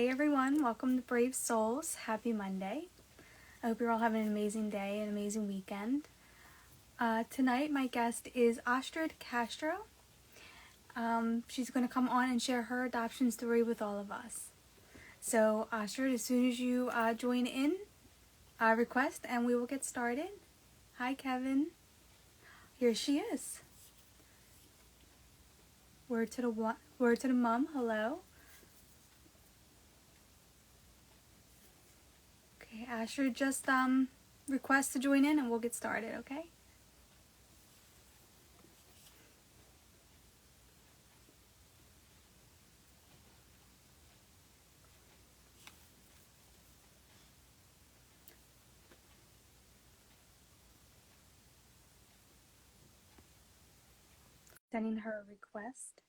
Hey everyone, welcome to Brave Souls. Happy Monday. I hope you're all having an amazing day, an amazing weekend. Tonight, my guest is Astrid Castro. She's going to come on and share her adoption story with all of us. So, Astrid, as soon as you join in, request and we will get started. Hi, Kevin. Here she is. Word to the mom. Hello. Okay, Astrid, just request to join in and we'll get started, okay? Sending her a request.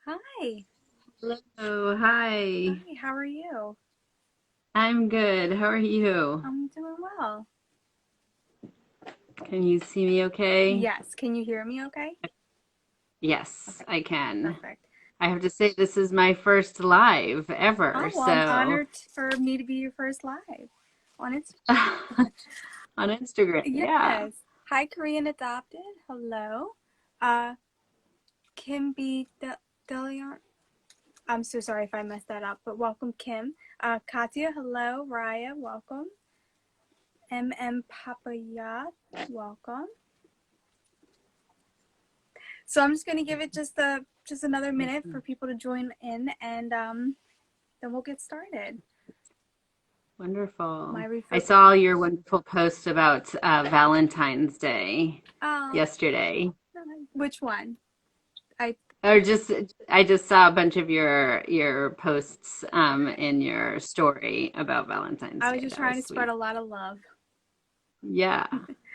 Hi. Hello, hi. Hi, how are you? I'm good. How are you? I'm doing well. Can you see me okay? Yes, can you hear me okay? Yes, Okay, I can. perfect. I have to say this is my first live ever, Oh, well, I'm so honored for me to be your first live on Instagram. on Instagram. Yeah. Yes. Hi, Korean Adopted. Hello. Uh, Kim B. Delion. I'm so sorry if I messed that up, but welcome, Kim. Katya, hello. Raya, welcome. Papayat, welcome. So I'm just gonna give it just another minute for people to join in, and then we'll get started. Wonderful. I saw your wonderful post about Valentine's Day yesterday. Which one? I just saw a bunch of your posts in your story about Valentine's I was Day. just That trying was to sweet. spread a lot of love. Yeah.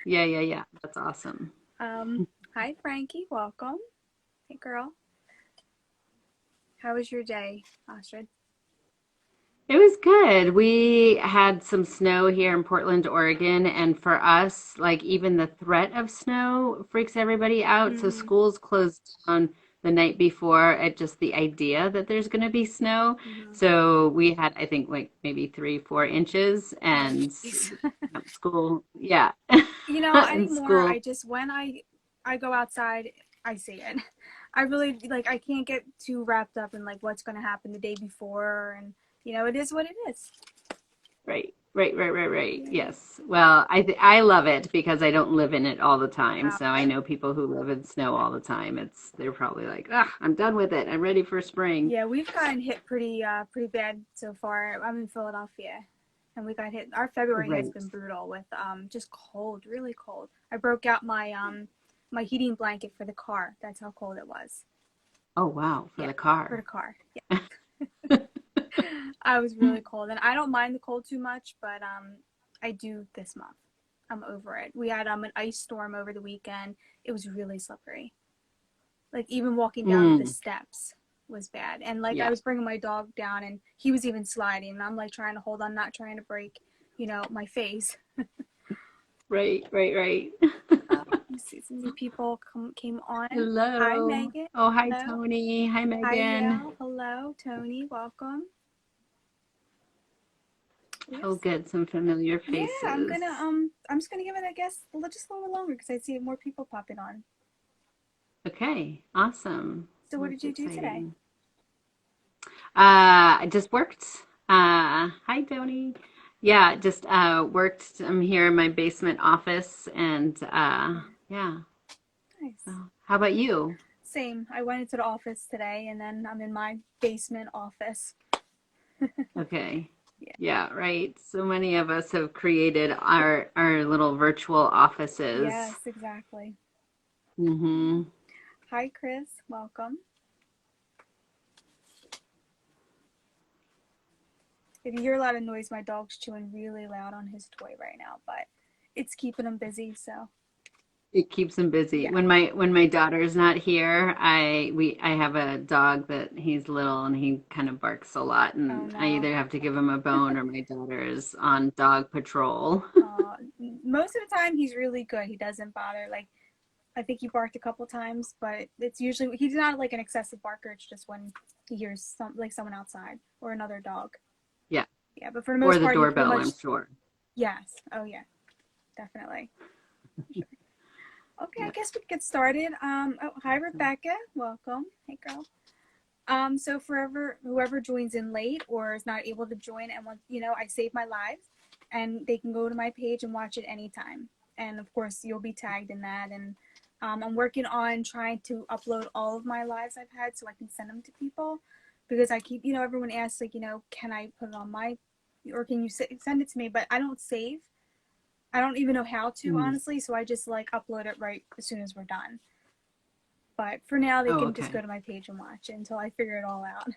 Yeah. That's awesome. Hi, Frankie. Welcome. Hey, girl. How was your day, Astrid? It was good. We had some snow here in Portland, Oregon, and for us, like even the threat of snow freaks everybody out. So schools closed down the night before at just the idea that there's going to be snow. So we had, I think, like maybe 3, 4 inches, and school, yeah, You know, and anymore, school. I just when I go outside, I see it. I really like. I can't get too wrapped up in like what's going to happen the day before, and it is what it is. Right. Yes. Well, I love it because I don't live in it all the time. So I know people who live in snow all the time. They're probably like, ah, I'm done with it. I'm ready for spring. Yeah, we've gotten hit pretty bad so far. I'm in Philadelphia, and we got hit. Our February has been brutal with just cold, really cold. I broke out my heating blanket for the car. That's how cold it was. Oh wow, for Yeah, the car. for the car. Yeah. I was really cold, and I don't mind the cold too much, but I do this month. I'm over it. We had an ice storm over the weekend. It was really slippery. Like even walking down the steps was bad. And like I was bringing my dog down, and he was even sliding. And I'm like trying to hold on, not trying to break, my face. Right. Let me see, some new people came on. Hello. Hi, Megan. Oh, hi, Hello. Tony. Hi, Megan. Hi, Yale. Hello, Tony. Welcome. Oh, good. Some familiar faces. Yeah, I'm just gonna give it, I guess, just a little longer because I see more people popping on. Okay, awesome. So what did you do today? I just worked. Hi, Tony. Yeah, just worked. I'm here in my basement office, and yeah. Nice. So, how about you? Same. I went into the office today, and then I'm in my basement office. Okay. Yeah, right. So many of us have created our little virtual offices. Yes, exactly. Mm-hmm. Hi, Chris. Welcome. If you hear a lot of noise, my dog's chewing really loud on his toy right now, but it's keeping him busy, so. It keeps him busy. Yeah. When my daughter's not here, I have a dog that he's little and he kind of barks a lot, and I either have to give him a bone or my daughter is on dog patrol. most of the time he's really good. He doesn't bother. Like, I think he barked a couple times, but it's usually, he's not like an excessive barker. It's just when he hears someone outside or another dog. Yeah. Yeah, but for the Or most the part, he pretty doorbell, much, I'm sure. yes. Oh yeah, definitely. Sure. Okay, I Yeah. guess we could get started. Oh, hi Rebecca, welcome. Hey girl. So forever, whoever joins in late or is not able to join and wants, I save my lives, and they can go to my page and watch it anytime. And of course, you'll be tagged in that. And I'm working on trying to upload all of my lives I've had so I can send them to people, because I keep, everyone asks like, can I put it on my, or can you send it to me? But I don't save. I don't even know how to, Mm. honestly. So I just like upload it right as soon as we're done. But for now, they Oh, can just okay. go to my page and watch it until I figure it all out.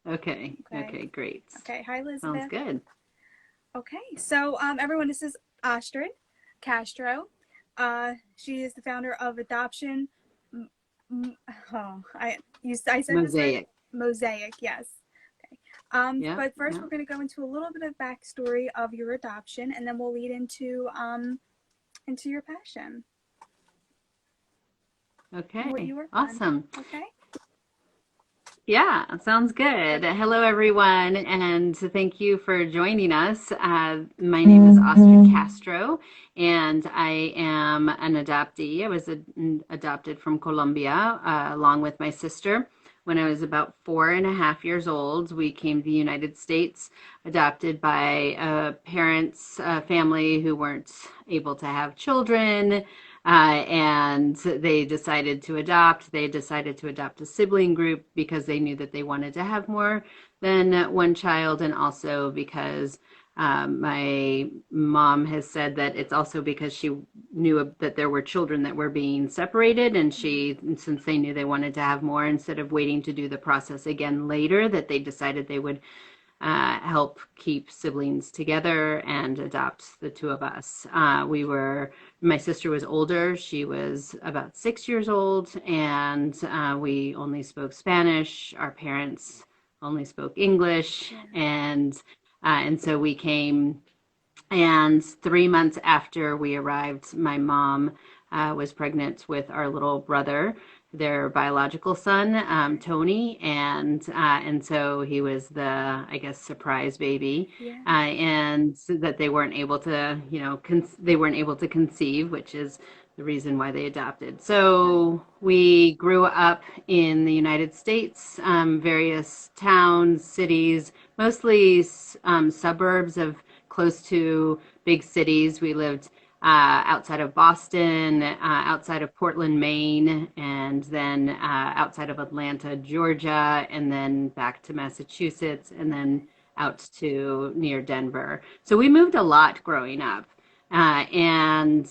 Okay. Okay. Okay, great. Okay. Hi, Sounds Elizabeth. good. Okay. So, everyone, this is Astrid Castro. She is the founder of Adoption. I said this right. Mosaic. Mosaic. Yes. Okay. Yeah. But first, Yeah. we're going to go into a little bit of backstory of your adoption, and then we'll lead into your passion. Okay. What you work on. Awesome. Okay. Yeah, sounds good. Hello, everyone, and thank you for joining us. My name is Astrid Castro, and I am an adoptee. I was adopted from Colombia along with my sister. When I was about 4.5 years old, we came to the United States, adopted by parents, a family who weren't able to have children. And they decided to adopt. They decided to adopt a sibling group because they knew that they wanted to have more than one child, and also because my mom has said that it's also because she knew that there were children that were being separated, and since they knew they wanted to have more, instead of waiting to do the process again later, that they decided they would help keep siblings together and adopt the two of us. My sister was older. She was about 6 years old, and we only spoke Spanish. Our parents only spoke English, and so we came. And 3 months after we arrived, my mom was pregnant with our little brother, their biological son, Tony, and so he was the, I guess, surprise baby, and so that they weren't able to, they weren't able to conceive, which is the reason why they adopted. So we grew up in the United States, various towns, cities, mostly suburbs of close to big cities. We lived outside of Boston, outside of Portland, Maine, and then outside of Atlanta, Georgia, and then back to Massachusetts, and then out to near Denver. So we moved a lot growing up. And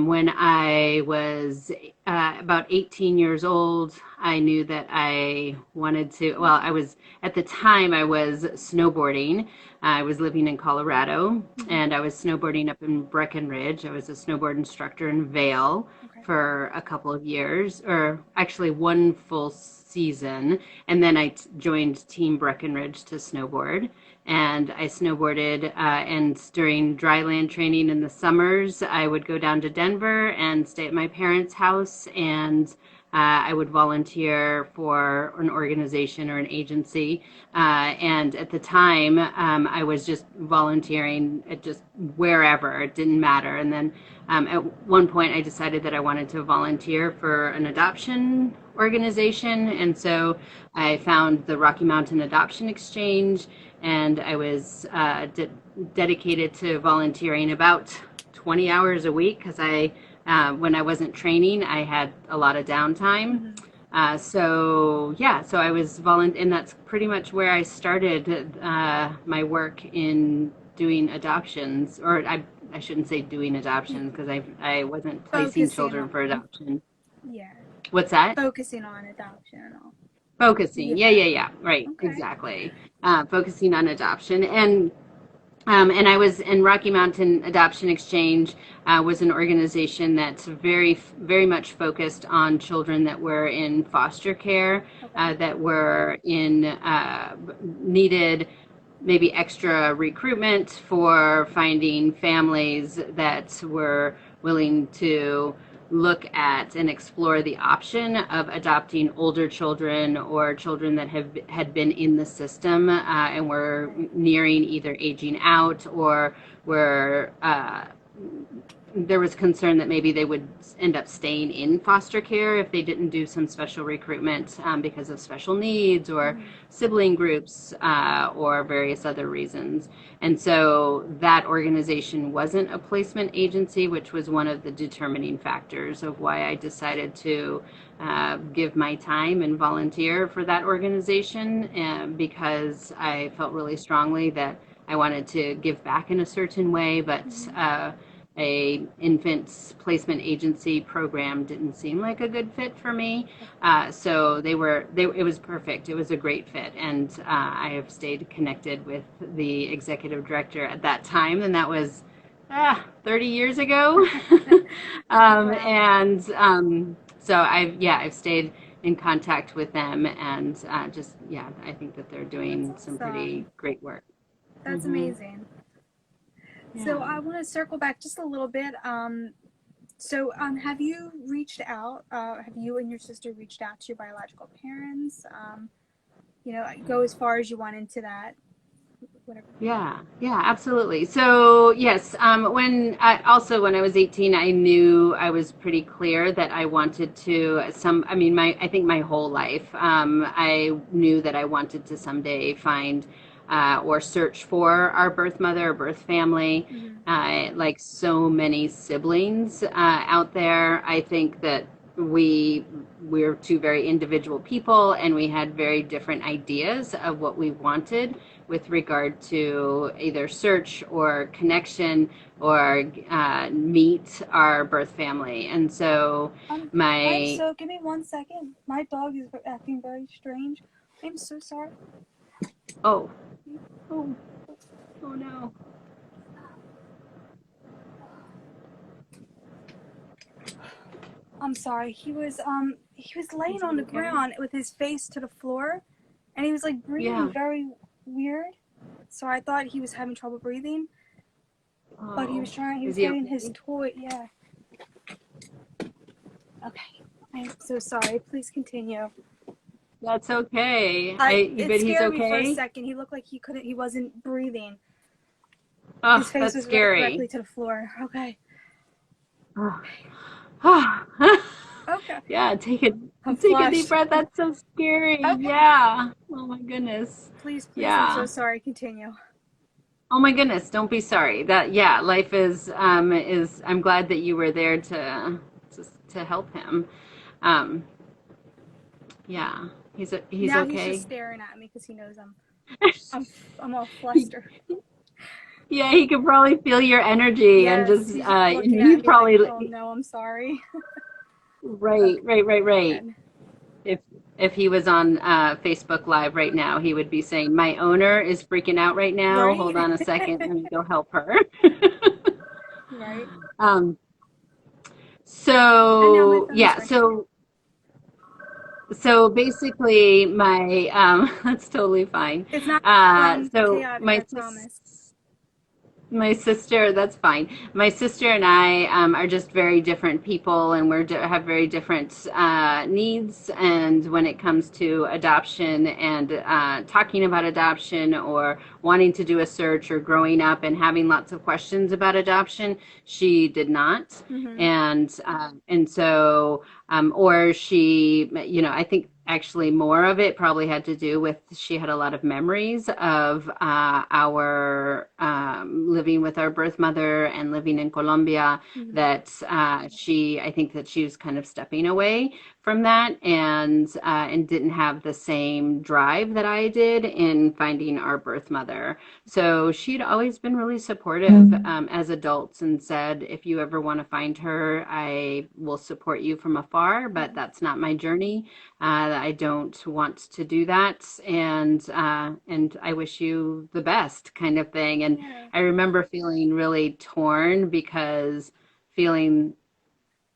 when I was about 18 years old, I knew that I wanted to, well, at the time, I was snowboarding. I was living in Colorado, and I was snowboarding up in Breckenridge. I was a snowboard instructor in Vail for a couple of years, or actually one full season. And then I joined Team Breckenridge to snowboard. And I snowboarded, and during dryland training in the summers, I would go down to Denver and stay at my parents' house, and I would volunteer for an organization or an agency. And at the time, I was just volunteering at just wherever, it didn't matter. And then at one point, I decided that I wanted to volunteer for an adoption organization. And so I found the Rocky Mountain Adoption Exchange, and I was dedicated to volunteering about 20 hours a week because when I wasn't training, I had a lot of downtime. So I was and that's pretty much where I started my work in doing adoptions, or I shouldn't say doing adoptions because I wasn't placing children for adoption. Yeah. What's that? Focusing on adoption and all. Focusing. Yeah. Right. Okay. Exactly. Focusing on adoption. And I was in Rocky Mountain Adoption Exchange, was an organization that's very, very much focused on children that were in foster care, that were needed maybe extra recruitment for finding families that were willing to look at and explore the option of adopting older children or children that have had been in the system and were Right. nearing either aging out or were there was concern that maybe they would end up staying in foster care if they didn't do some special recruitment because of special needs or Mm-hmm. sibling groups or various other reasons. And so that organization wasn't a placement agency, which was one of the determining factors of why I decided to give my time and volunteer for that organization because I felt really strongly that I wanted to give back in a certain way, but Mm-hmm. a infant placement agency program didn't seem like a good fit for me. So it was perfect. It was a great fit. And I have stayed connected with the executive director at that time. And that was 30 years ago. Wow. So I've stayed in contact with them and I think that they're That's doing some pretty awesome. great work. That's Hmm. amazing. So Yeah. I want to circle back just a little bit. Have you reached out? Have you and your sister reached out to your biological parents? Go as far as you want into that. Whatever. Yeah, absolutely. So yes, when I was 18, I knew I was pretty clear that I wanted to I think my whole life, I knew that I wanted to someday find or search for our birth mother or birth family. Mm-hmm. Like so many siblings out there, I think that we're two very individual people and we had very different ideas of what we wanted with regard to either search or connection or meet our birth family. And so I'm my, so. Give me 1 second. My dog is acting very strange. I'm so sorry. oh, oh, oh no. I'm sorry. He was laying Is on he the okay? ground with his face to the floor, and he was like breathing Yeah. very weird. So I thought he was having trouble breathing, but he Oh, was trying. He is was he getting his okay? toy. Yeah. Okay. I'm so sorry. Please continue. That's okay. It But he's scared me for a okay? second. He looked like he wasn't breathing. His Oh, face that's was scary. directly to the floor. Okay. Oh. Oh. Okay. Yeah, I'm take a deep flushed. breath. That's so scary. Okay. Yeah. Oh my goodness. Please. I'm so Yeah. sorry. Continue. Oh my goodness, don't be sorry. Life is I'm glad that you were there to help him. Um yeah. He's Now he's just okay. staring at me because he knows I'm I'm all He, flustered. yeah, he could probably feel your energy and Yes, just he's just looking at he's me like, probably oh no, I'm sorry. right, Okay, right, right, right. good. If if he was on Facebook Live right now, he would be saying, "My owner is freaking out right now. Hold Right? on a second, let me go help her." Right. um, And now my so phone is yeah, ringing. so basically, my that's totally fine. It's not So chaotic, I promise. my sister, that's fine. My sister and I are just very different people, and have very different needs. And when it comes to adoption and talking about adoption, or wanting to do a search, or growing up and having lots of questions about adoption, she did not. Mm-hmm. And so, or she, I think actually more of it probably had to do with she had a lot of memories of our living with our birth mother and living in Colombia Mm-hmm. that I think that she was kind of stepping away from that and didn't have the same drive that I did in finding our birth mother. So she'd always been really supportive as adults and said, if you ever want to find her, I will support you from afar, but Mm-hmm. that's not my journey. I don't want to do that, and I wish you the best, kind of thing. And Yeah. I remember feeling really torn because feeling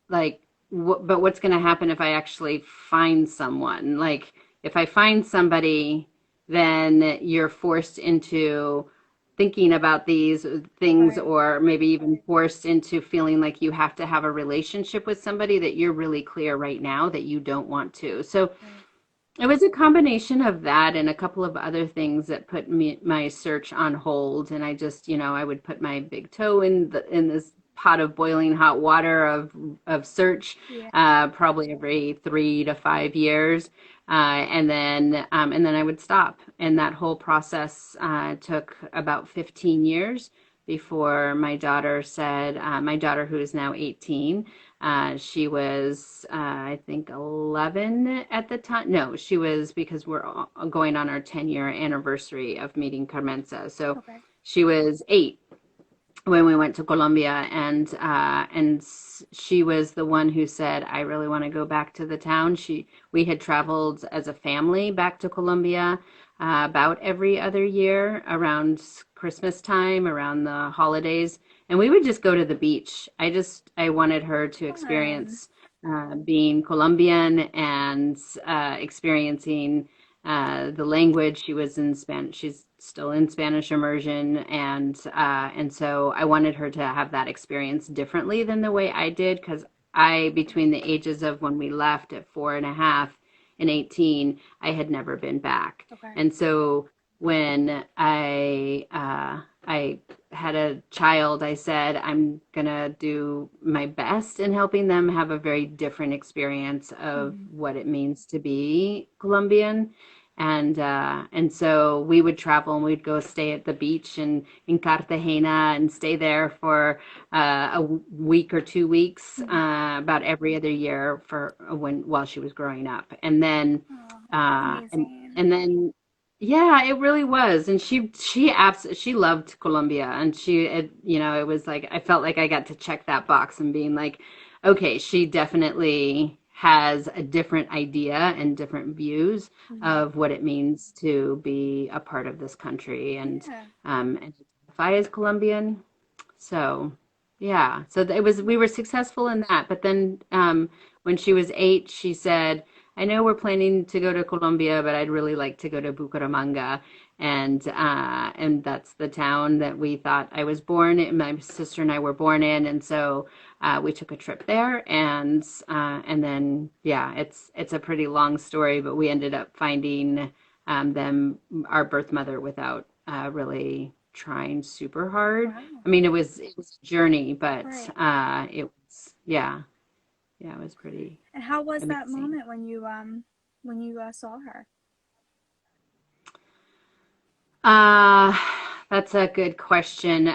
like, but what's going to happen if I actually find someone? Like, if I find somebody then you're forced into thinking about these things, Right. or maybe even forced into feeling like you have to have a relationship with somebody that you're really clear right now that you don't want to. So Right. it was a combination of that and a couple of other things that put my search on hold. And I just, I would put my big toe in this pot of boiling hot water of search, Yeah. probably every 3 to 5 years. And then I would stop. And that whole process took about 15 years before my daughter, who is now 18, she was, I think, 11 at the time. No, she was, because we're going on our 10-year anniversary of meeting Carmenza. So Okay. she was 8 when we went to Colombia, and she was the one who said, "I really want to go back to the town." We had traveled as a family back to Colombia about every other year around Christmas time, around the holidays, and we would just go to the beach. I wanted her to Fun. experience being Colombian and experiencing the language. She was in Spanish. She's still in Spanish immersion, and so I wanted her to have that experience differently than the way I did, because between the ages of when we left at 4.5 and 18, I had never been back, Okay. and so when I had a child, I said, I'm gonna do my best in helping them have a very different experience of Hmm. what it means to be Colombian. And so we would travel and we'd go stay at the beach in Cartagena and stay there for a week or 2 weeks, Hmm. about every other year for while she was growing up. And then Oh, that's uh, and amazing. and then yeah, it really was. And she loved Colombia, and it was like I felt like I got to check that box and being like, okay, she definitely has a different idea and different views Hmm. of what it means to be a part of this country, Yeah. and identify as Colombian. So, yeah. So we were successful in that. But then when she was 8, she said, I know we're planning to go to Colombia, but I'd really like to go to Bucaramanga. And that's the town that we thought I was born in. My sister and I were born in. And so we took a trip there, and then, yeah, it's a pretty long story, but we ended up finding them our birth mother without really trying super hard. Wow. I mean, it was a journey, but Right. it was, yeah, it was pretty And how was that amazing. moment when you saw her? Uh, that's a good question.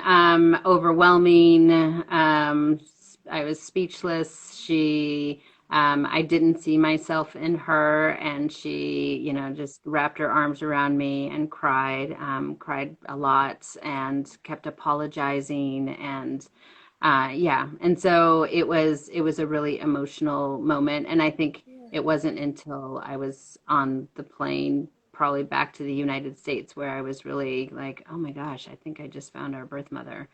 Overwhelming. I was speechless. I didn't see myself in her, and she, just wrapped her arms around me and cried a lot, and kept apologizing, and yeah. And so it was a really emotional moment, and I think Yeah. it wasn't until I was on the plane, probably back to the United States, where I was really like, oh my gosh, I think I just found our birth mother.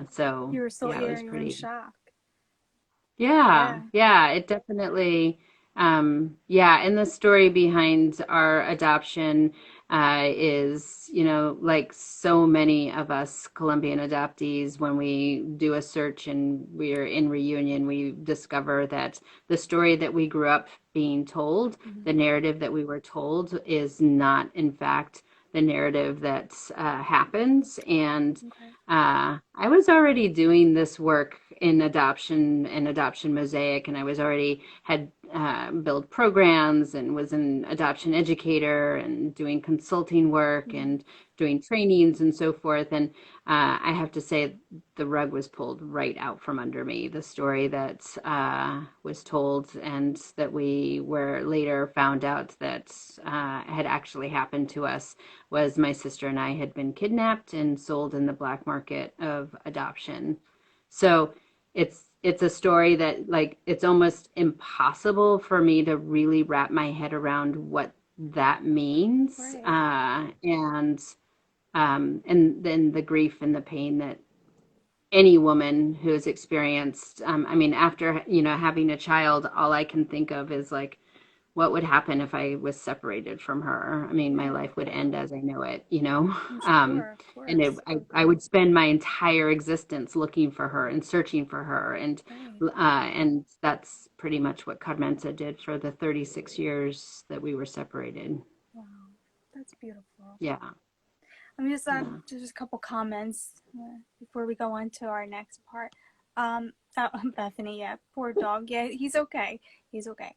So You were still yeah, it here. was You were in pretty. shock. Yeah, Yeah. yeah, it definitely, yeah, and the story behind our adoption is, like so many of us Colombian adoptees, when we do a search and we're in reunion, we discover that the story that we grew up being told, Hmm. the narrative that we were told, is not, in fact, the narrative that happens. And Okay. I was already doing this work in adoption and adoption mosaic, and I was already had built programs and was an adoption educator and doing consulting work Hmm. and doing trainings and so forth. And I have to say, the rug was pulled right out from under me. The story that was told, and that we were later found out that had actually happened to us, was my sister and I had been kidnapped and sold in the black market of adoption. So it's a story that, like, it's almost impossible for me to really wrap my head around what that means, Right. and then the grief and the pain that any woman who has experienced, I mean, after having a child, all I can think of is like, what would happen if I was separated from her? I mean, my Yeah. life would end as I know it, you know? I'm Um, sure, of and course. I would spend my entire existence looking for her and searching for her. Right. And that's pretty much what Carmenza did for the 36 years that we were separated. Wow. That's beautiful. Yeah, Let me yeah. just a couple comments before we go on to our next part. Bethany, yeah, poor dog. Yeah, he's okay. He's okay.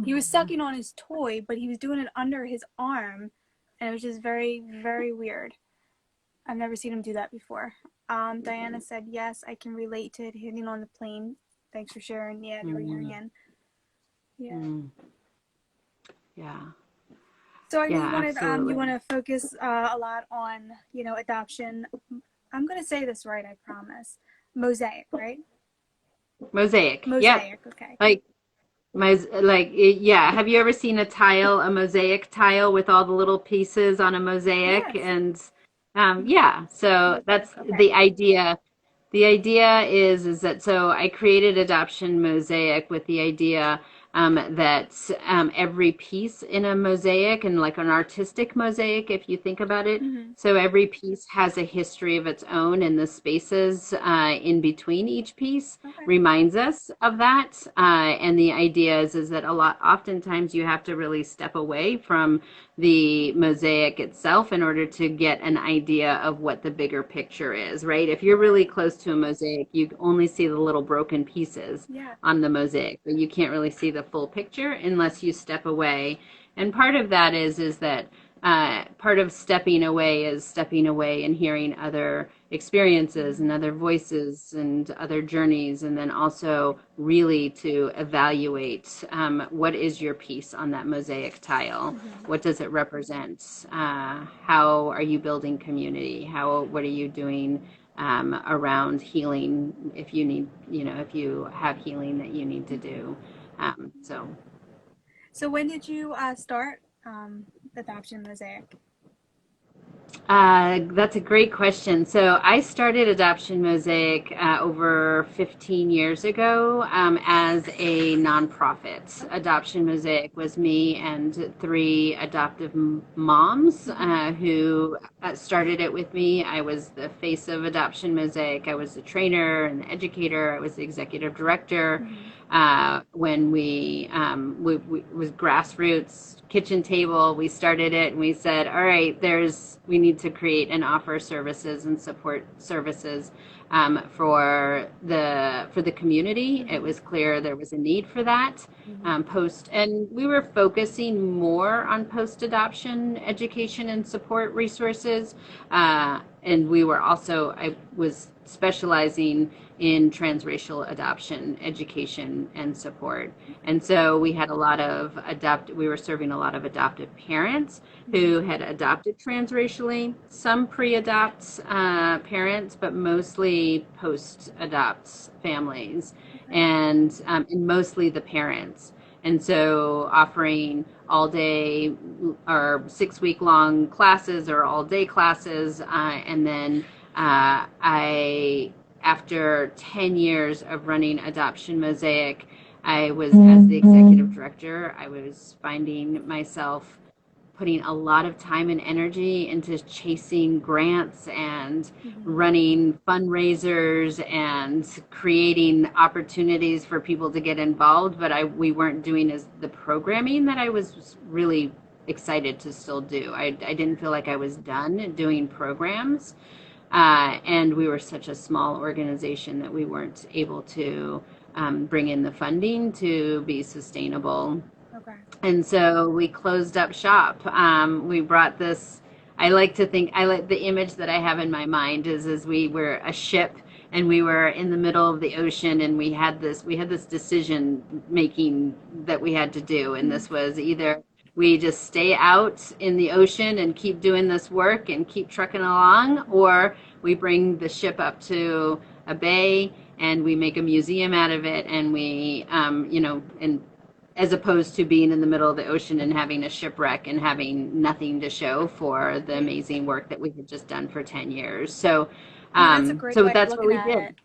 He was sucking on his toy, but he was doing it under his arm, and it was just very, very weird. I've never seen him do that before. Diana said, yes, I can relate to it hitting on the plane. Thanks for sharing. Yeah, the Mm, reunion. Yeah. mm, yeah, So I know yeah, you absolutely. want to focus a lot on adoption. I'm gonna say this right, I promise. Mosaic, right? Mosaic. Yep. Mosaic. Okay. Like yeah. Have you ever seen a mosaic tile with all the little pieces on a mosaic? Yes. And yeah, so Mosaic. that's Okay. the idea. The idea is that so I created Adoption Mosaic with the idea that every piece in a mosaic and like an artistic mosaic, if you think about it, Mm-hmm. so every piece has a history of its own, and the spaces in between each piece Okay. reminds us of that. And the idea is that oftentimes you have to really step away from the mosaic itself in order to get an idea of what the bigger picture is, right? If you're really Right. close to a mosaic, you only see the little broken pieces Yeah. on the mosaic, but you can't really see the full picture unless you step away. And part of that is that part of stepping away is stepping away and hearing other experiences and Mm-hmm. other voices and other journeys, and then also really to evaluate what is your piece on that mosaic tile. Mm-hmm. What does it represent? How are you building community? What are you doing around healing if you need, if you have healing that you need to Mm-hmm. do. So So when did you start adoption mosaic? That's a great question. So I started Adoption Mosaic over 15 years ago as a nonprofit. Okay. Adoption Mosaic was me and three adoptive moms Mm-hmm. who started it with me. I was the face of Adoption Mosaic. I was the trainer and the educator. I was the executive director. Mm-hmm. When we was grassroots kitchen table. We started it and we said, all right, we need to create and offer services and support services for the community. It Mm-hmm. was clear there was a need for that. Mm-hmm. And we were focusing more on post adoption education and support resources. And I was specializing in transracial adoption education and support. And so we were serving a lot of adoptive parents Mm-hmm. who had adopted transracially, some pre-adopt parents, but mostly post-adopt families, Okay. and mostly the parents. And so offering all day or 6 week long classes or all day classes, and then I after 10 years of running Adoption Mosaic, as the executive director, I was finding myself putting a lot of time and energy into chasing grants and Mm-hmm. running fundraisers and creating opportunities for people to get involved. But we weren't doing the programming that I was really excited to still do. I didn't feel like I was done doing programs. And we were such a small organization that we weren't able to bring in the funding to be sustainable. Okay. And so we closed up shop. We brought this. I like the image that I have in my mind is we were a ship and we were in the middle of the ocean and we had this decision making that we had to do, and Mm-hmm. this was either we just stay out in the ocean and keep doing this work and keep trucking along, or we bring the ship up to a bay and we make a museum out of it, and and as opposed to being in the middle of the ocean and having a shipwreck and having nothing to show for the Right. amazing work that we had just done for 10 years. So, Yeah, that's a great so way of that's what looking we at did. it.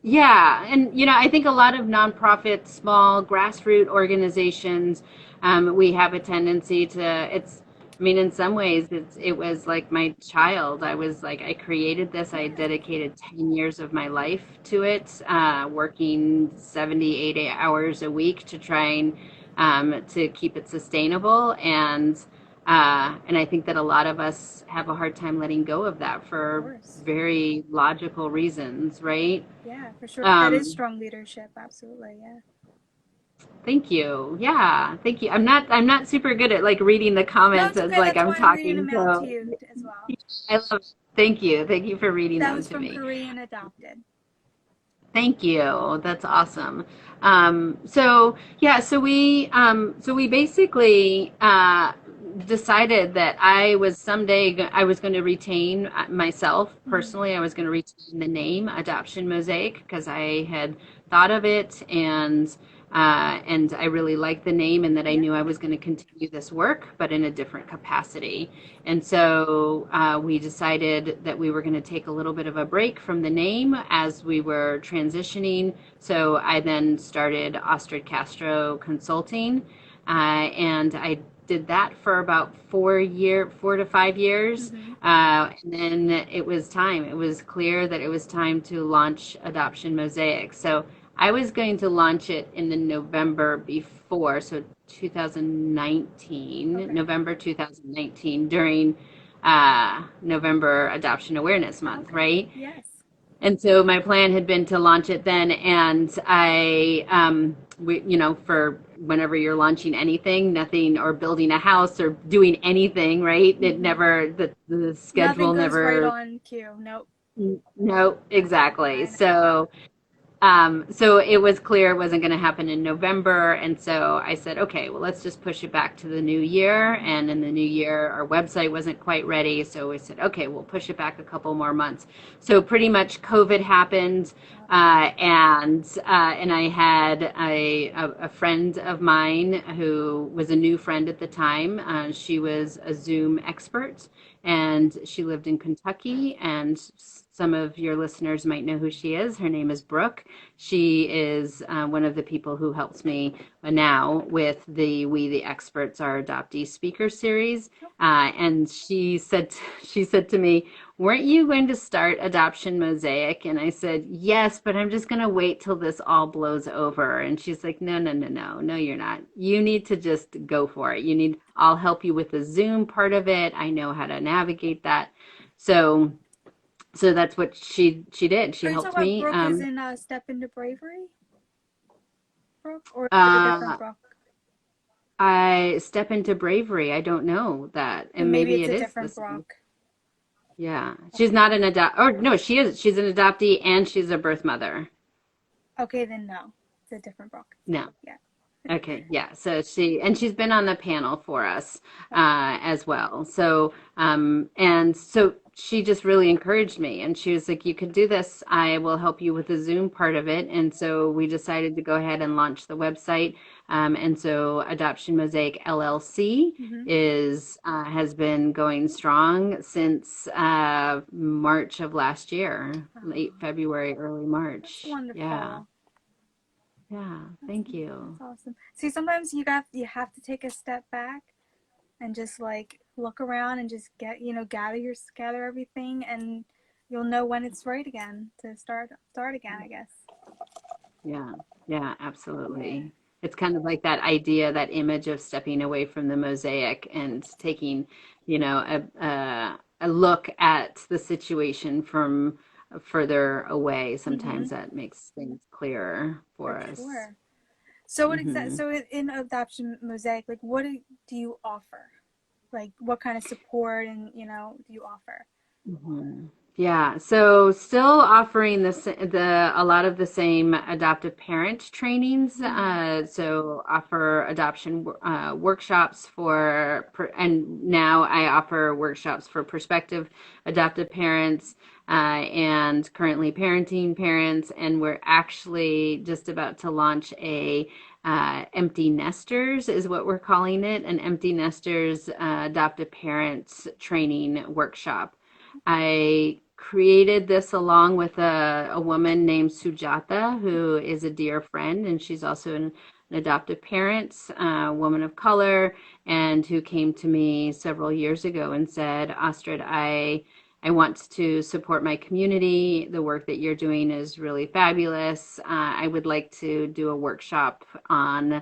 Yeah, and I think a lot of nonprofit, small grassroots organizations, we have a tendency to. I mean, in some ways, it was like my child. I was like, I created this. I Yeah, dedicated 10 years of my life to it, working 70, 80 hours a week to try and to keep it sustainable. And I think that a lot of us have a hard time letting go of that of for course. very logical reasons, right? Yeah, for sure. That is Um, strong leadership. Absolutely. Yeah. Thank you. Yeah, thank you. I'm not super good at like reading the No, comments it's as okay. like That's I'm why I'm reading talking. them out to So you as well. I love it. Thank you. Thank you for reading That them was to from me. Korean Adopted. Thank you. That's awesome. So yeah, so we basically decided that I was going to retain myself Mm-hmm. personally. I was going to retain the name Adoption Mosaic because I had thought of it and I really liked the name and that I Yeah. knew I was going to continue this work, but in a different capacity. And so we decided that we were going to take a little bit of a break from the name as we were transitioning. So I then started Astrid Castro Consulting, and I did that for about 4 to 5 years. Mm-hmm. And then it was time. It was clear that it was time to launch Adoption Mosaic. So I was going to launch it in the November before, so 2019, Okay. November 2019, during November Adoption Awareness Month, Okay. right? Yes. And so my plan had been to launch it then, and for whenever you're launching anything, nothing, or building a house or doing anything, right? Mm-hmm. The Nothing schedule goes right never, on cue. Nope. no, exactly. I know. So it was clear it wasn't going to happen in November. And so I said, okay, well, let's just push it back to the new year. Mm-hmm. And in the new year, our website wasn't quite ready. So we said, okay, we'll push it back a couple more months. So pretty much COVID happened. And I had a friend of mine who was a new friend at the time. She was a Zoom expert and she lived in Kentucky. And some of your listeners might know who she is. Her name is Brooke. She is one of the people who helps me now with the We the Experts Are Adoptee speaker series. And she said to me, "Weren't you going to start Adoption Mosaic?" And I said, "Yes, but I'm just going to wait till this all blows over." And she's like, "No, no, no, no, no, you're not. You need to just go for it. I'll help you with the Zoom part of it. I know how to navigate that." So so that's what she did. She Are you helped talking about me. Brooke is in Step into Bravery? Brooke? Or is it a different Uh, Brooke? I step into bravery. I don't know that, Then and maybe maybe it's it a is different this. Brooke. Yeah, she's Okay. not an adopt. Or no, she is. She's an adoptee and she's a birth mother. Okay, then no. It's a different Brooke. No. Yeah. Okay, yeah. So she's been on the panel for us Okay. as well. So she just really encouraged me, and she was like, "You could do this. I will help you with the Zoom part of it." And so we decided to go ahead and launch the website. And so Adoption Mosaic LLC Mm-hmm. is has been going strong since March of last year, late Oh, February, early that's March. Yeah, wonderful. yeah. That's Thank you. that's awesome. See, sometimes you have to take a step back and just like look around and just gather everything, and you'll know when it's right again to start again, I guess. Yeah, yeah, Yeah. absolutely. It's kind of like that idea, that image of stepping away from the mosaic and taking, a look at the situation from further away. Mm-hmm. Sometimes that makes things clearer For for us. sure. So Hmm. in Adoption Mosaic, like do you offer? Like what kind of support and do you offer? Mhm. Yeah, so still offering the a lot of the same adoptive parent trainings. Mm-hmm. So offer adoption workshops and now I offer workshops for prospective adoptive parents and currently parenting parents. And we're actually just about to launch a empty nesters is what we're calling it, an empty nesters adoptive parents training workshop. I created this along with a woman named Sujata, who is a dear friend, and she's also an adoptive parent, a woman of color, and who came to me several years ago and said, Astrid, I want to support my community. The work that you're doing is really fabulous. I would like to do a workshop on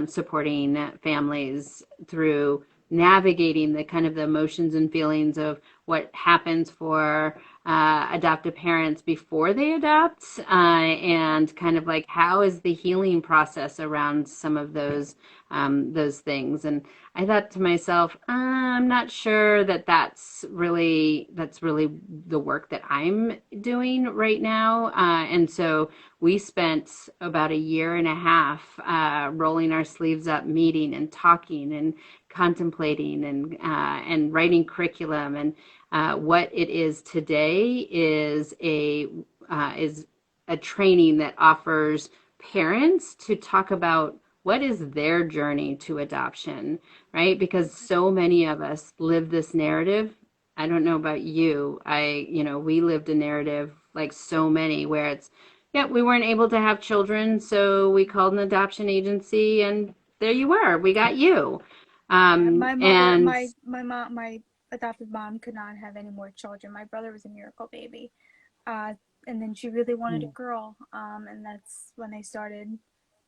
supporting families through navigating the kind of the emotions and feelings of what happens for adoptive parents before they adopt, and kind of like how is the healing process around some of those things. And I thought to myself, I'm not sure that that's really the work that I'm doing right now. And so we spent about a year and a half rolling our sleeves up, meeting and talking and contemplating and writing curriculum. And what it is today is a training that offers parents to talk about what is their journey to adoption, right? Because so many of us live this narrative. I don't know about you. We lived a narrative like so many where it's, yeah, we weren't able to have children, so we called an adoption agency and there you were. We got you. Yeah, my mother, And my mom, my adopted mom could not have any more children. My brother was a miracle baby, uh, and then she really wanted a girl, and that's when they started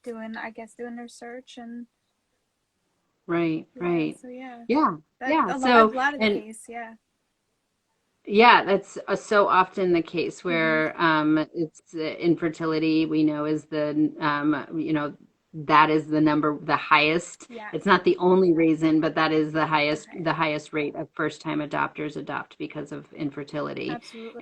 doing their search, and right, yeah, right. so yeah, Yeah, that yeah. a So, lot of the and case, yeah. yeah, that's so often the case Hmm. where it's infertility we know is that is the highest. It's Yes, not the only reason, but that is the the highest, highest rate of first time adopters adopt because of infertility. absolutely.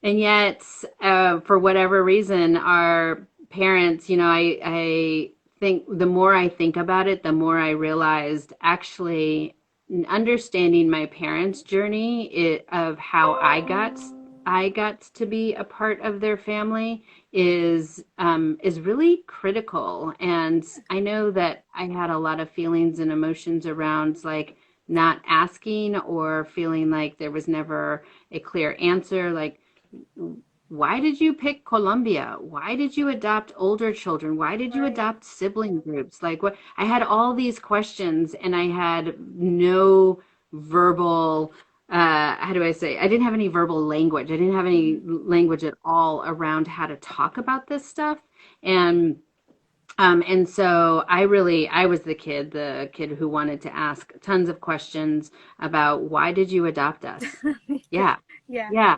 And yet, for whatever reason, our parents, I think the more I think about it, the more I realized actually understanding my parents' journey of how I got to be a part of their family is really critical. And I know that I had a lot of feelings and emotions around like not asking or feeling like there was never a clear answer. Like, why did you pick Colombia? Why did you adopt older children? Why did you Right. adopt sibling groups? Like what I had all these questions and I had no verbal how do I say? I didn't have any verbal language. I didn't have any Hmm. language at all around how to talk about this stuff. And so I was the kid who wanted to ask tons of questions about why did you adopt us? Yeah. Yeah. Yeah.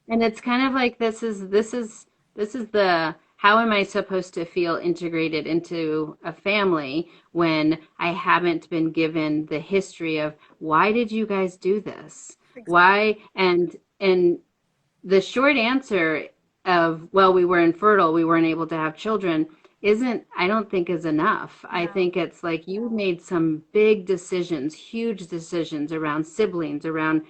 And it's kind of like this is the how am I supposed to feel integrated into a family when I haven't been given the history of why did you guys do this? Exactly. Why? And the short answer of, well, we were infertile, we weren't able to have children, I don't think is enough. I No. think it's like you made some big decisions, huge decisions around siblings, around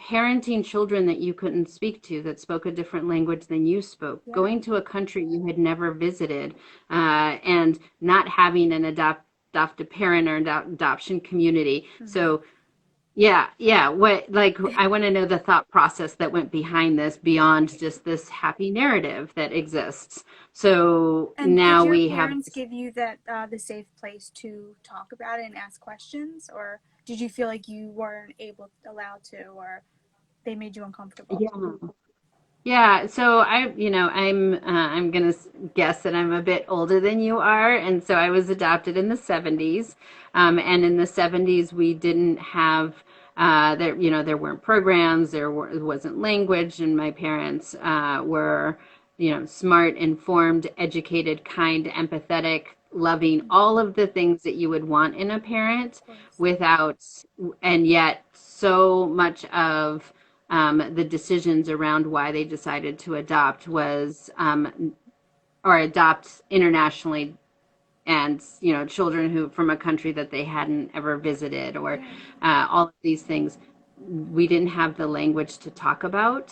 parenting children that you couldn't speak to, that spoke a different language than you spoke, Yeah. going to a country you had never visited, and not having an adoptive parent or adoption community. Hmm. So yeah, yeah. What, like, I want to know the thought process that went behind this beyond Right. just this happy narrative that exists. So And did now your we have parents give you that the safe place to talk about it and ask questions, or did you feel like you weren't able allowed to, or they made you uncomfortable? yeah. Yeah, so I'm gonna guess that I'm a bit older than you are, and so I was adopted in the 70s, and in the 70s we didn't have there weren't programs, it wasn't language, and my parents were smart, informed, educated, kind, empathetic, loving, all of the things that you would want in a Of parent, course. without and yet so much of the decisions around why they decided to adopt was or adopt internationally, and children who from a country that they hadn't ever visited, or Yeah. all of these things we didn't have the language to talk about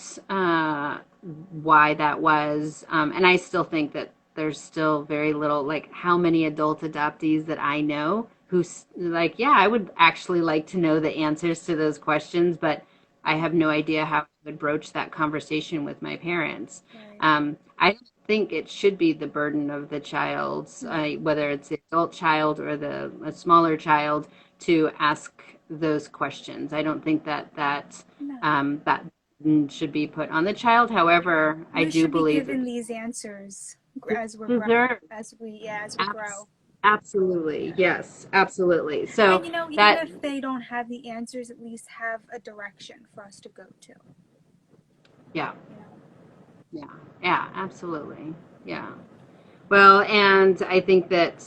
why that was, and I still think that there's still very little, like how many adult adoptees that I know who like, yeah, I would actually like to know the answers to those questions, but I have no idea how would broach that conversation with my parents. Right. I don't think it should be the burden of the child, No. whether it's the adult child or the a smaller child, to ask those questions. I don't think No. that should be put on the child. However, I We do should be believe that given these answers as we're grow deserve as we grow. absolutely, Yeah. yes, absolutely. So And even that, if they don't have the answers, at least have a direction for us to go to. yeah, You know. yeah, yeah, absolutely, yeah. Well, and I think that,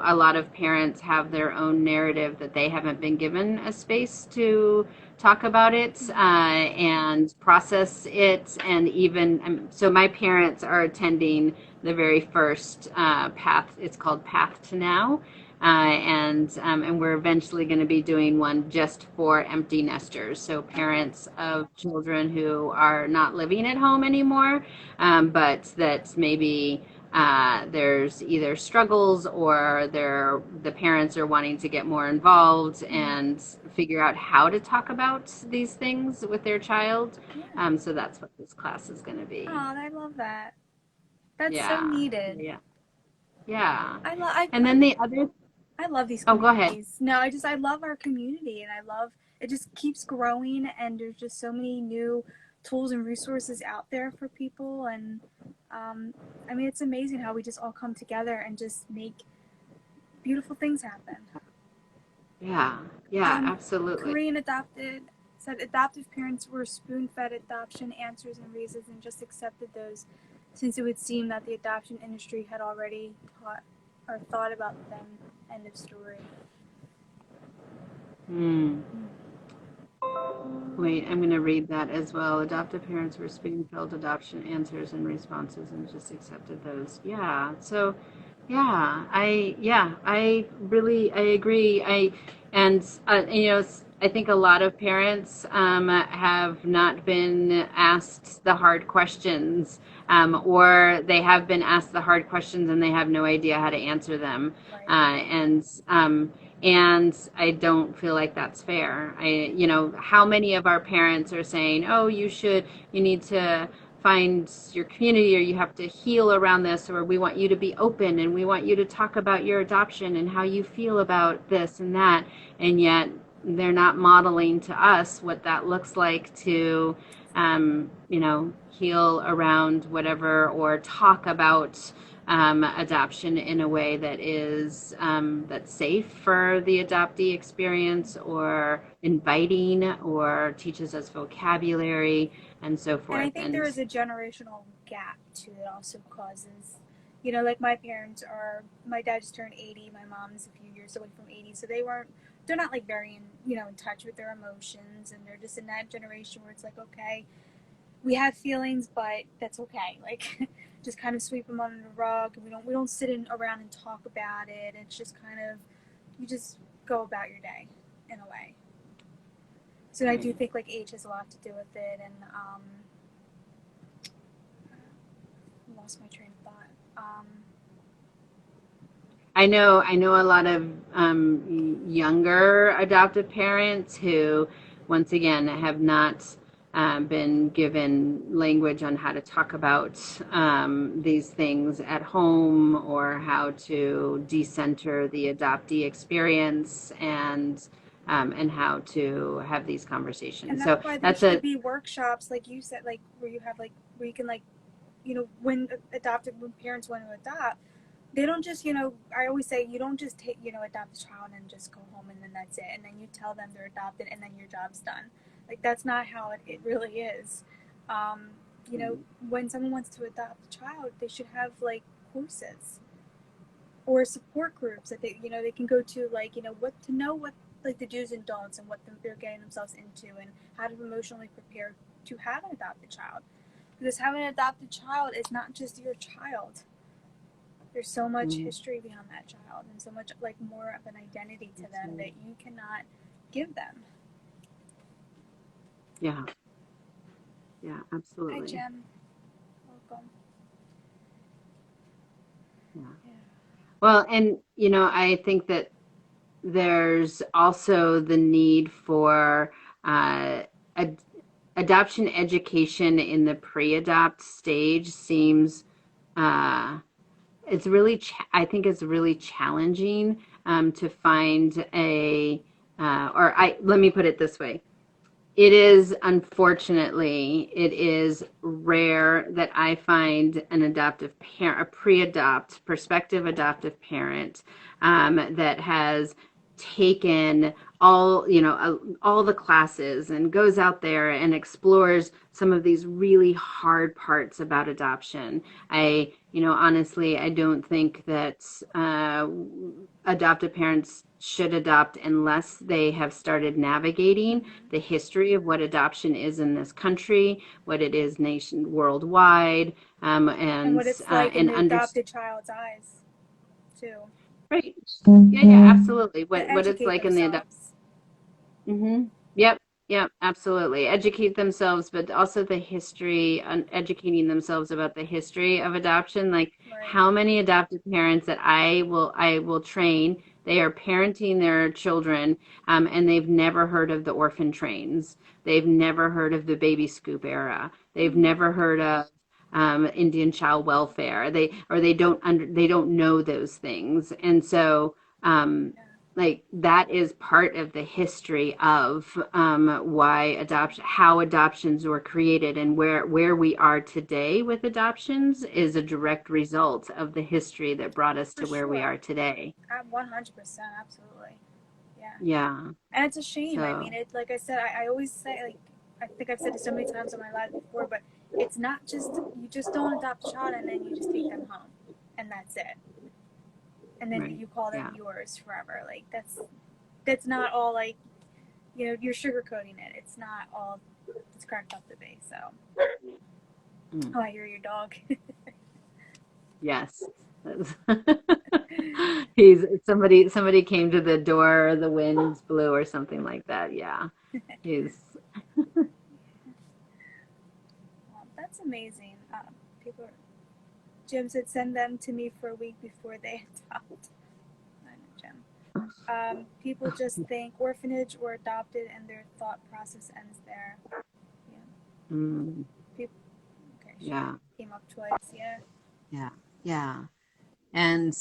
a lot of parents have their own narrative that they haven't been given a space to talk about it and process it. And even, so my parents are attending the very first path, it's called Path to Now. And we're eventually going to be doing one just for empty nesters. So Okay. parents of children who are not living at home anymore, but that maybe there's either struggles or the parents are wanting to get more involved Mm. and figure out how to talk about these things with their child. Yeah. So that's what this class is going to be. Oh, I love that. That's so Yeah, needed. yeah, yeah. I love I, And I then the other, I love these oh, go ahead. communities. No, I love our community, and I love it. Just keeps growing, and there's just so many new tools and resources out there for people. And um, I mean, it's amazing how we just all come together and just make beautiful things happen. Yeah, yeah, Um, absolutely. Korean adopted said adoptive parents were spoon-fed adoption answers and reasons and just accepted those, since it would seem that the adoption industry had already taught or thought about them. End of story. Hmm. Mm. Wait, I'm going to read that as well. Adoptive parents were spoon-fed adoption answers and responses and just accepted those. Yeah. So, I really, I agree. And, I think a lot of parents have not been asked the hard questions, or they have been asked the hard questions and they have no idea how to answer them. Right. And I don't feel like that's fair. How many of our parents are saying, "Oh, you need to find your community, or you have to heal around this, or we want you to be open and we want you to talk about your adoption and how you feel about this and that," and yet they're not modeling to us what that looks like to, heal around whatever or talk about adoption in a way that is that's safe for the adoptee experience or inviting or teaches us vocabulary and so And I forth. think there And is a generational gap too that also causes, like my dad just turned 80, my mom's a few years away from 80, so they're not like very in touch with their emotions, and they're just in that generation where it's like, okay, we have feelings, but that's okay. Like, just kind of sweep them under the rug, and we don't sit around and talk about it. It's just kind of, you just go about your day in a way. So I right. do think like age has a lot to do with it, and lost my train of thought. I know a lot of younger adoptive parents who, once again, have not been given language on how to talk about these things at home or how to decenter the adoptee experience and how to have these And conversations. that's So why there that's should a be workshops, like you said, like where you have like where you can like, when parents want to adopt, they don't just, I always say you don't just take, adopt a child and just go home and then that's it. And then you tell them they're adopted and then your job's done. Like, that's not how it really is. Um, when someone wants to adopt a child, they should have like courses or support groups that they can go to, like, what like the do's and don'ts and what they're getting themselves into and how to emotionally prepare to have an adopted child. Because having an adopted child is not just your child. There's so much mm, history behind that child and so much like more of an identity to that's them right. that you cannot give them. Yeah, yeah, Hi, absolutely. Jen. Welcome. Yeah. Yeah. Well, and I think that there's also the need for uh, a adoption education in the pre-adopt stage seems uh, it's really I think it's really challenging to find a or I let me put it this way. It is, unfortunately, it is rare that I find an adoptive parent, a pre-adopt, prospective adoptive parent that has taken all the classes and goes out there and explores some of these really hard parts about adoption. Honestly, I don't think that adoptive parents should adopt unless they have started navigating the history of what adoption is in this country, what it is worldwide, And what it's like in and the adopted child's eyes, too. right, yeah, absolutely. And What it's educate like in the themselves. Mm-hmm. Yep. Yep. Absolutely. Educate themselves, but also the history, educating themselves about the history of adoption. Like Right. how many adoptive parents that I will train, they are parenting their children, and they've never heard of the orphan trains. They've never heard of the baby scoop era. They've Mm-hmm. never heard of Indian child welfare. They don't know those things, and so um, Yeah. like that is part of the history of why how adoptions were created, and where we are today with adoptions is a direct result of the history that brought us For to where we sure. are today. At 100%, absolutely. Yeah. Yeah. And it's a shame. I mean, So it. Like I said, I always say, like, I think I've said it so many times in my life before, but it's not just, you just don't adopt a child and then you just take them home. And that's it. And then right. you call them Yeah. yours forever. Like, that's not all, like, you're sugarcoating it. It's not all it's cracked up to be. So, Mm. oh, I hear your dog. Yes. He's somebody came to the door, the winds blew or something like that. Yeah. He's That's amazing. People, Jim said, send them to me for a week before they adopt. I know, Jim. People just think orphanage or adopted, and their thought process ends there. Yeah. mm, People, okay, she yeah. came up twice. Yeah. Yeah. Yeah. And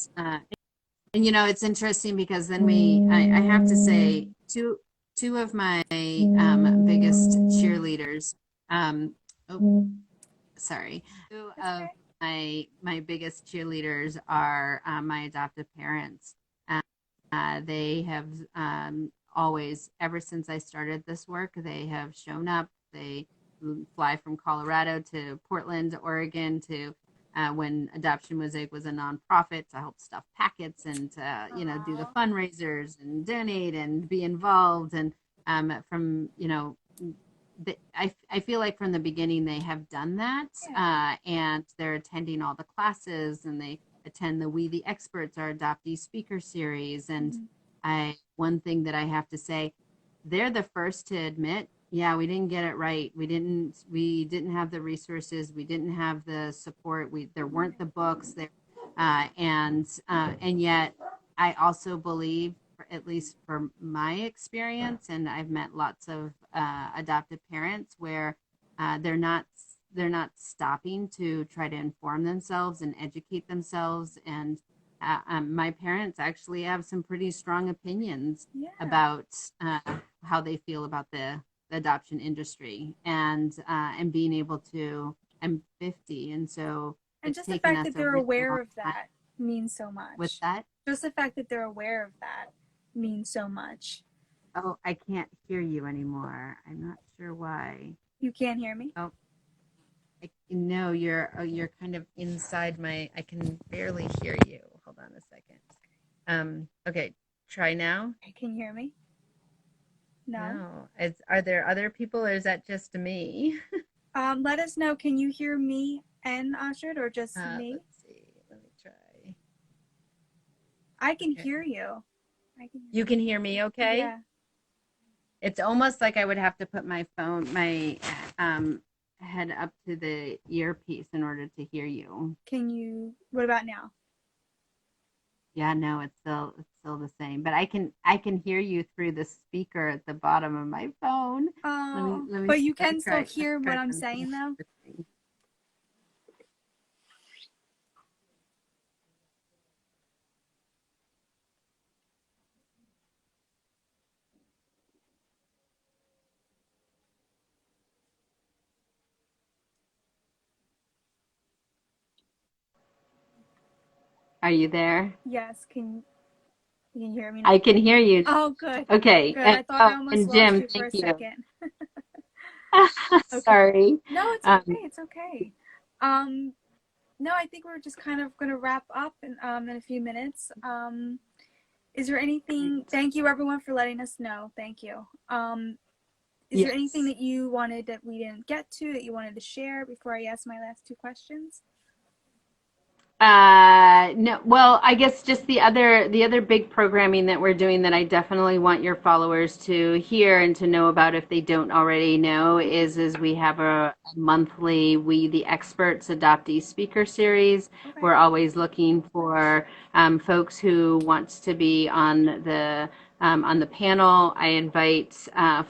it's interesting because then I have to say two of my biggest cheerleaders. Um, oh, sorry. Two That's of okay. my biggest cheerleaders are my adoptive parents. They have always, ever since I started this work, they have shown up. They fly from Colorado to Portland, Oregon, to when Adoption Mosaic was a nonprofit, to help stuff packets and to do the Aww. fundraisers and donate and be involved. And from I feel like from the beginning they have done that, Yeah. and they're attending all the classes, and they attend the We the Experts, our adoptee speaker series. And Mm-hmm. one thing that I have to say, they're the first to admit, yeah, we didn't get it right. We didn't have the resources. We didn't have the support. There weren't the books there. And yet I also believe, at least for my experience, and I've met lots of adoptive parents where they're not stopping to try to inform themselves and educate themselves. And my parents actually have some pretty strong opinions Yeah. about how they feel about the adoption industry, and being able to. I'm 50, and so And it's just the taken fact us that a they're really aware long of time that means so with much. that. Just the fact that they're aware of that means so much. Oh, I can't hear you anymore. I'm not sure why. You can't hear me? Oh, no, you're kind of inside my. I can barely hear you. Hold on a second. Okay, try now. Can you hear me? No. No, are there other people, or is that just me? Let us know. Can you hear me and Astrid, or just me? Let's see. Let me try. I can Okay, hear you. I can. you can hear me, okay? Yeah. It's almost like I would have to put my head up to the earpiece in order to hear you. Can you? What about now? Yeah, no, it's still the same. But I can hear you through the speaker at the bottom of my phone. Let me Oh, let me but see. you can still hear what I'm Let me saying though. try. Are you there? Yes, can you hear me now? I can hear you. Oh, good. Okay. Good. And I thought I oh, almost and lost Jim, you for thank a you. second. Okay. Sorry. No, it's Um, okay. It's okay. Um, no, I think we're just kind of going to wrap up in a few minutes. Is there anything, thank you everyone for letting us know. Thank you. Is there anything yes. that you wanted that we didn't get to that you wanted to share before I ask my last two questions? No, well, I guess just the other big programming that we're doing that I definitely want your followers to hear and to know about if they don't already know is we have a monthly We the Experts adoptee speaker series. Okay. We're always looking for folks who wants to be on the panel. I invite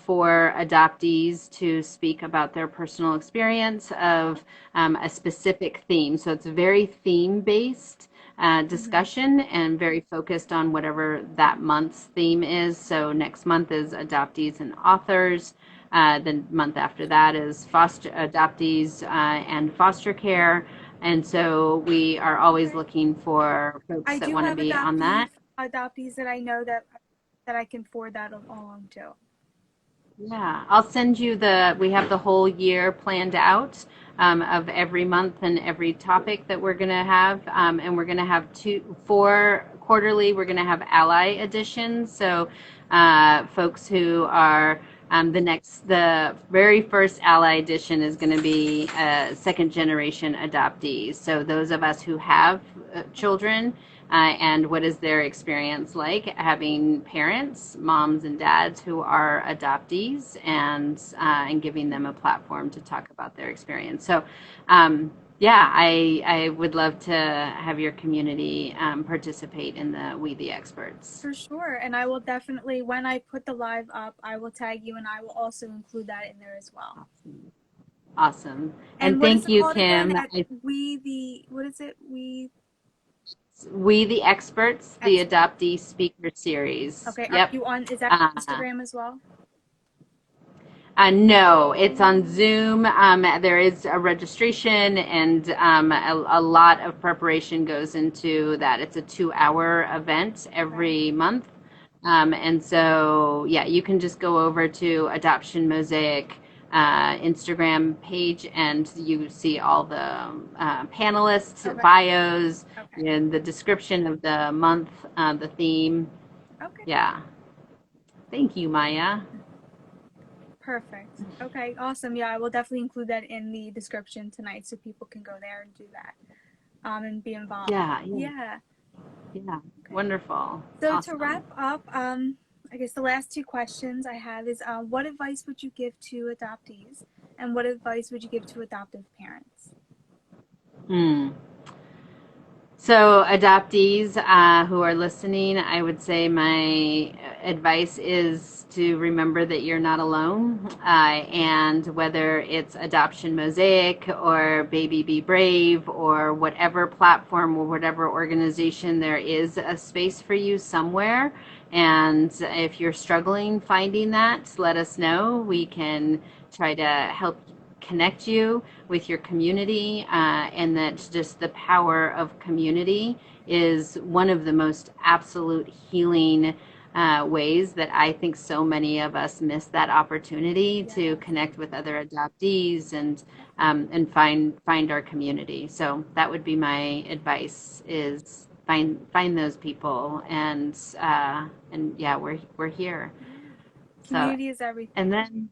4 adoptees to speak about their personal experience of a specific theme. So it's very theme based Mm-hmm. discussion and very focused on whatever that month's theme is. So next month is adoptees and authors. The month after that is foster adoptees and foster care. And so we are always Okay. looking for folks I that do want to have be on that. adoptees that I know that I can forward that along to. Yeah, I'll send you we have the whole year planned out of every month and every topic that we're going to have. And we're going to have 4 quarterly. We're going to have ally editions. So folks who are the very first ally edition is going to be second generation adoptees. So those of us who have children and what is their experience like having parents, moms and dads who are adoptees, and giving them a platform to talk about their experience. So, yeah, I would love to have your community participate in the We the Experts. For sure. And I will definitely, when I put the live up, I will tag you and I will also include that in there as well. Awesome. Awesome. And And what is thank it you, called again? Kim. What is it? We the Experts, the Expert. adoptee speaker series. Okay. Are Yep. you on, is that Uh, Instagram as well? no, it's on Zoom. There is a registration and a lot of preparation goes into that. It's a 2-hour event Okay. every month. And so, yeah, you can just go over to Adoption Mosaic Instagram page and you see all the panelists, Okay. bios, Okay. and the description of the month, the theme. Okay. Yeah. Thank you, Maya. Perfect. Okay. Awesome. Yeah, I will definitely include that in the description tonight so people can go there and do that. And be involved. Yeah, yeah. Yeah. Yeah, Okay. wonderful. So to Awesome. wrap up, I guess the last two questions I have is what advice would you give to adoptees and what advice would you give to adoptive parents? Hmm. So, adoptees who are listening, I would say my advice is to remember that you're not alone. And whether it's Adoption Mosaic or Baby Be Brave or whatever platform or whatever organization, there is a space for you somewhere. And if you're struggling finding that, let us know. We can try to help connect you with your community, and that just the power of community is one of the most absolute healing ways that I think so many of us miss that opportunity to Yes. connect with other adoptees Yeah. and find our community. So that would be my advice: is find those people and yeah, we're here. Yeah. So Community is and everything. then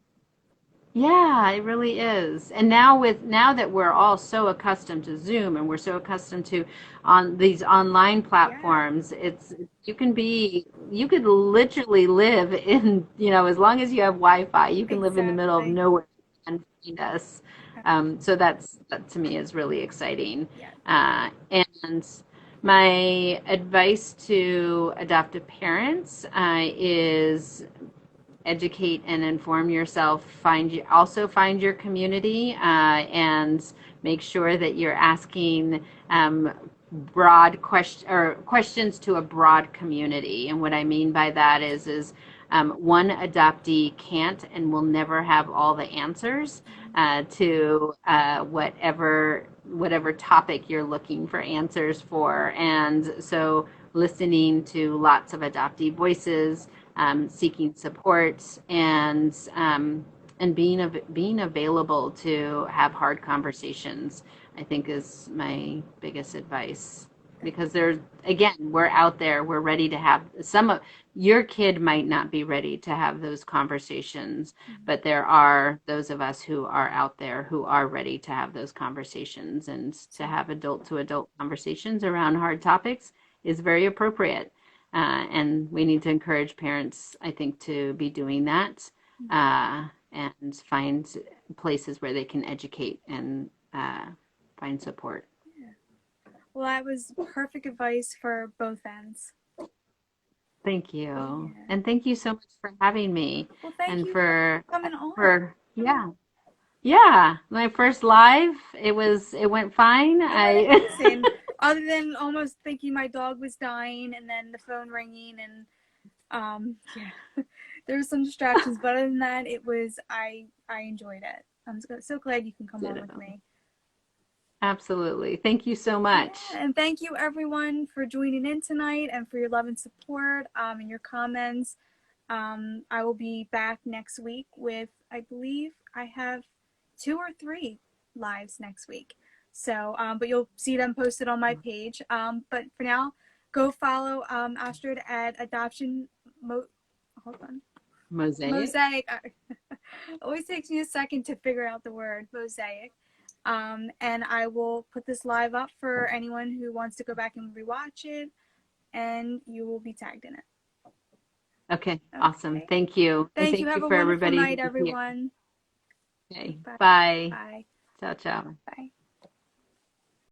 yeah, it really is. And now that we're all so accustomed to Zoom and we're so accustomed to on these online Yeah. platforms, it's you could literally live in, as long as you have Wi-Fi, you can live in the middle of Exactly. nowhere and find us. Okay. So that to me is really exciting. Yeah. And My advice to adoptive parents is educate and inform yourself. Find your community and make sure that you're asking broad questions to a broad community. And what I mean by that is one adoptee can't and will never have all the answers to whatever topic you're looking for answers for. And so listening to lots of adoptee voices, seeking support, and being available to have hard conversations, I think is my biggest advice. Because there's, again, we're out there, we're ready to have some of your kid might not be ready to have those conversations, but there are those of us who are out there who are ready to have those conversations, and to have adult to adult conversations around hard topics is very appropriate. And we need to encourage parents, I think, to be doing that and find places where they can educate and find support. Well, that was perfect advice for both ends. Thank you. Yeah. And thank you so much for having me. Well, thank And you for coming on. yeah, my first live, it went fine. It went amazing. Other than almost thinking my dog was dying and then the phone ringing and yeah, there was some distractions, but other than that, I enjoyed it. I'm so glad you can come on with me. Absolutely. Thank you so much. Yeah, and thank you everyone for joining in tonight and for your love and support and your comments. I will be back next week with, I believe I have 2 or 3 lives next week. So, but you'll see them posted on my page. But for now, go follow Astrid at hold on. Mosaic. Always takes me a second to figure out the word Mosaic. And I will put this live up for anyone who wants to go back and rewatch it, and you will be tagged in it. Okay, awesome. Thank you. Thank and you. Have you a for wonderful everybody night, everyone. Okay. Bye. Bye. Bye. Ciao, ciao. Bye.